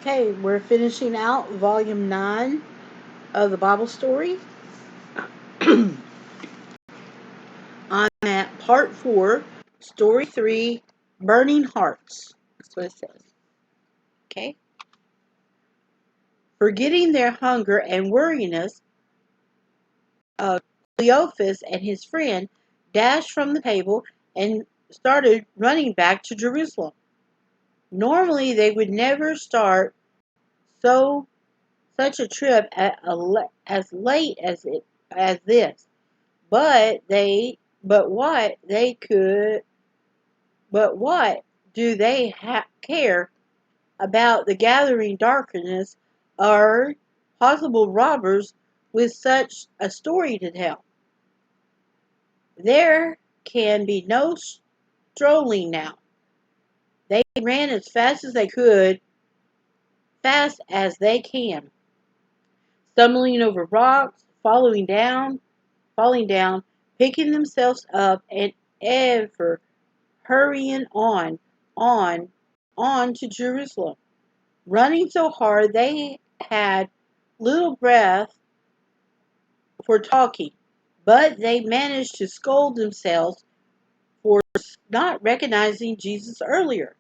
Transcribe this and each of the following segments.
Okay, we're finishing out volume 9 of the Bible story. I'm at part 4, story 3, Burning Hearts. That's what it says. Okay. Forgetting their hunger and weariness, Cleophas and his friend dashed from the table and started running back to Jerusalem. Normally, they would never start such a trip as late as this. But what do they care about the gathering darkness or possible robbers with such a story to tell? There can be no strolling now. They ran as fast as they can, stumbling over rocks, falling down, picking themselves up, and ever hurrying on, on to Jerusalem, running so hard they had little breath for talking, but they managed to scold themselves for not recognizing Jesus earlier.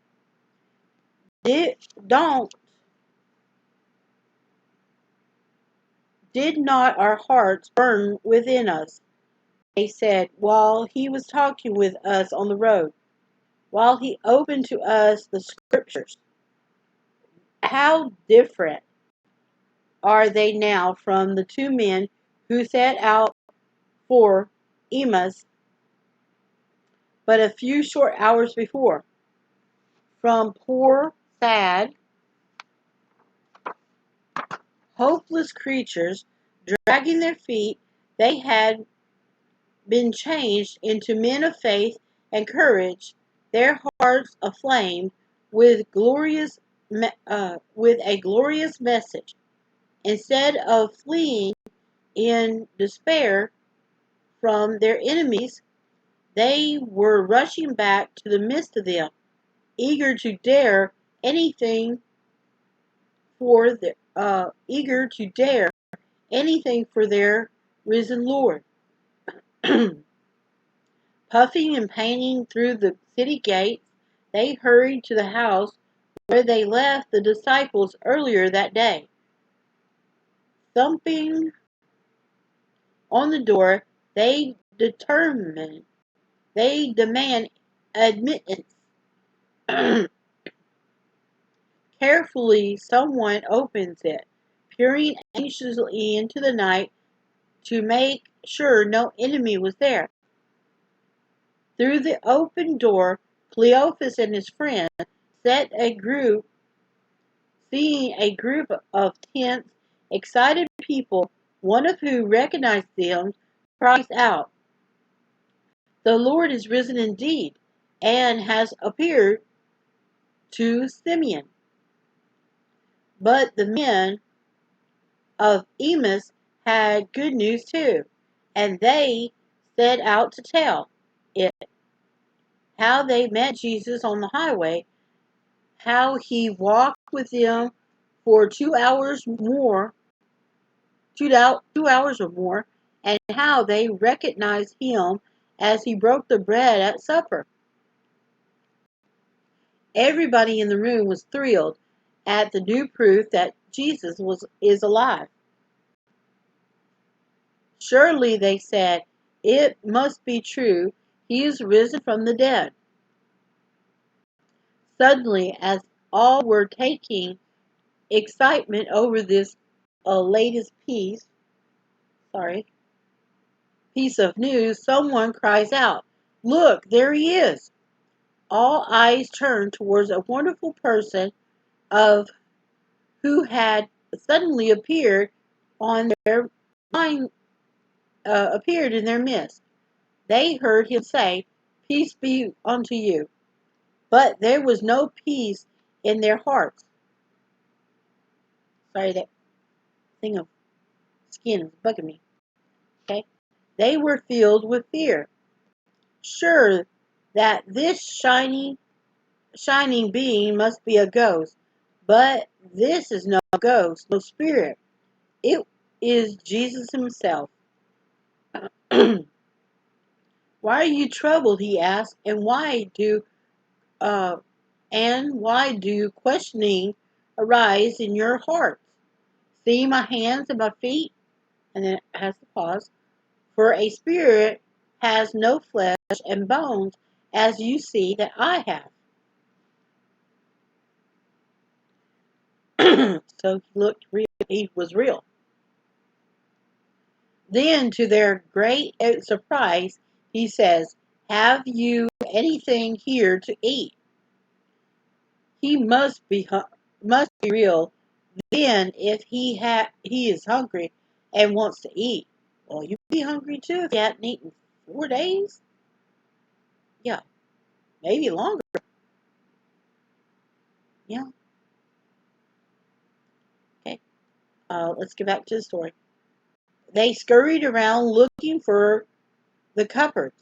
Did, don't, did not our hearts burn within us? They said while he was talking with us on the road, while he opened to us the scriptures. How different are they now from the two men who set out for Emmaus but a few short hours before? From poor, sad, hopeless creatures dragging their feet, they had been changed into men of faith and courage, their hearts aflame with with a glorious message. Instead of fleeing in despair from their enemies, they were rushing back to the midst of them, eager to dare anything eager to dare anything for their risen Lord. Puffing and panting through the city gates, they hurried to the house where they left the disciples earlier that day. Thumping on the door, they demand admittance. Carefully, someone opens it, peering anxiously into the night to make sure no enemy was there. Through the open door, Cleophas and his friend seeing a group of tense, excited people, one of whom recognized them, cries out, "The Lord is risen indeed, and has appeared to Simeon." But the men of Emmaus had good news too, and they set out to tell it, how they met Jesus on the highway, how he walked with them for 2 hours or more, and how they recognized him as he broke the bread at supper. Everybody in the room was thrilled at the new proof that Jesus is alive. Surely, they said, it must be true. He is risen from the dead. Suddenly, as all were taking excitement over this latest piece of news, someone cries out, "Look, there he is!" All eyes turn towards a wonderful person of who had suddenly on their mind, appeared in their midst. They heard him say, "Peace be unto you." But there was no peace in their hearts. Sorry, that thing of skin is bugging me. Okay? They were filled with fear, sure that this shining being must be a ghost. But this is no ghost, no spirit. It is Jesus himself. Why are you troubled? He asked, uh, and why do questioning arise in your hearts? See my hands and my feet, and then it has to pause. For a spirit has no flesh and bones, as you see that I have. So he looked real. He was real. Then, to their great surprise, he says, "Have you anything here to eat?" He must be real. Then, if he is hungry and wants to eat, well, you'd be hungry too if you hadn't eaten 4 days. Yeah, maybe longer. Yeah. Okay. Let's get back to the story. They scurried around looking for the cupboards.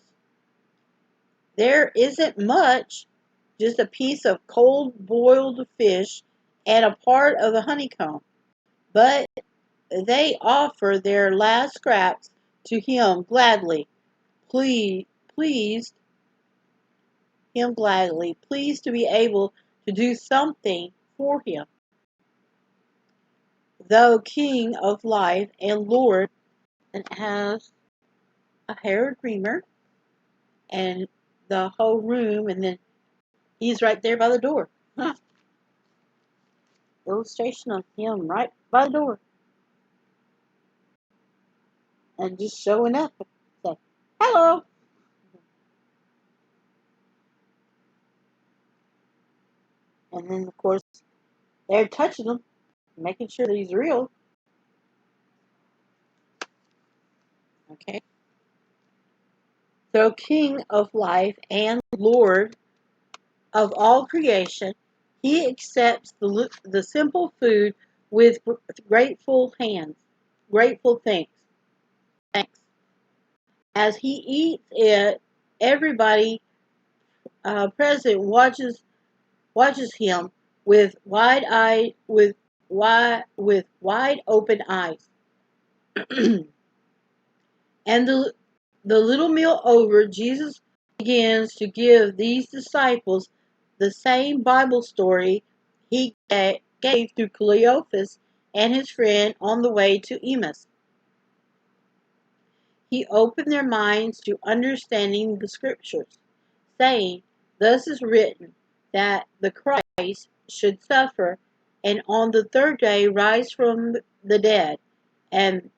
There isn't much, just a piece of cold boiled fish and a part of a honeycomb. But they offer their last scraps to him gladly, pleased him gladly, pleased to be able to do something for him. Though King of life and Lord, and has a hair creamer and the whole room, and then he's right there by the door. Huh. Illustration of him right by the door and just showing up and say, "Hello." And then, of course, they're touching him, making sure that he's real. Okay. So, King of life and Lord of all creation, he accepts the simple food with grateful hands, grateful thanks. As he eats it, everybody present watches him with wide open eyes. And the little meal over, Jesus begins to give these disciples the same Bible story he gave through Cleophas and his friend on the way to Emmaus. He opened their minds to understanding the scriptures, saying, "Thus is written, that the Christ should suffer, and on the third day rise from the dead, and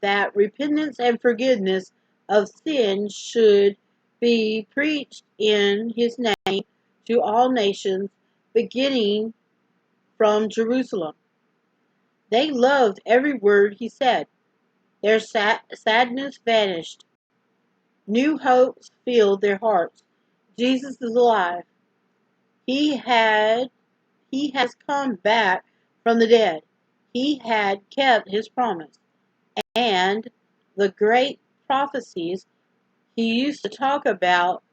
that repentance and forgiveness of sins should be preached in his name to all nations, beginning from Jerusalem." They loved every word he said. Their sadness vanished. New hopes filled their hearts. Jesus is alive. He had he has come back from the dead. He had kept his promise. And the great prophecies he used to talk about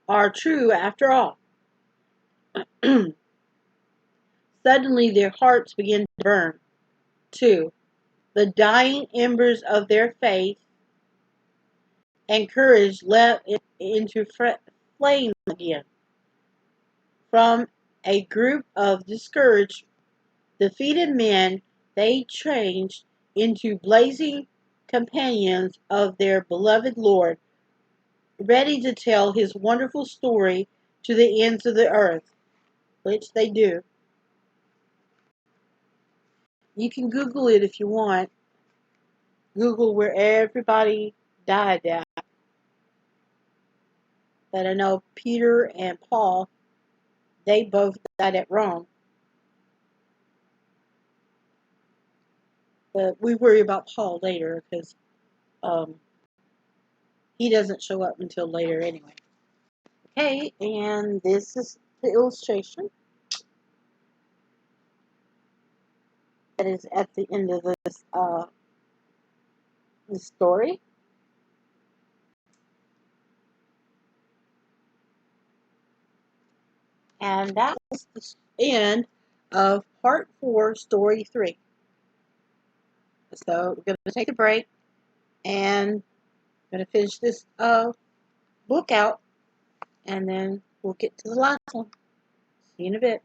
are true after all. Suddenly their hearts began to burn, too. The dying embers of their faith and courage leapt into flame again. From a group of discouraged, defeated men, they changed into blazing companions of their beloved Lord, ready to tell his wonderful story to the ends of the earth, which they do. You can Google it if you want. Google where everybody died at. But I know Peter and Paul, they both died at Rome. But we worry about Paul later because um, he doesn't show up until later anyway. Okay, and this is the illustration that is at the end of this story. And that was end of part 4, story 3. So we're going to take a break and going to finish this book out, and then we'll get to the last one. See you in a bit.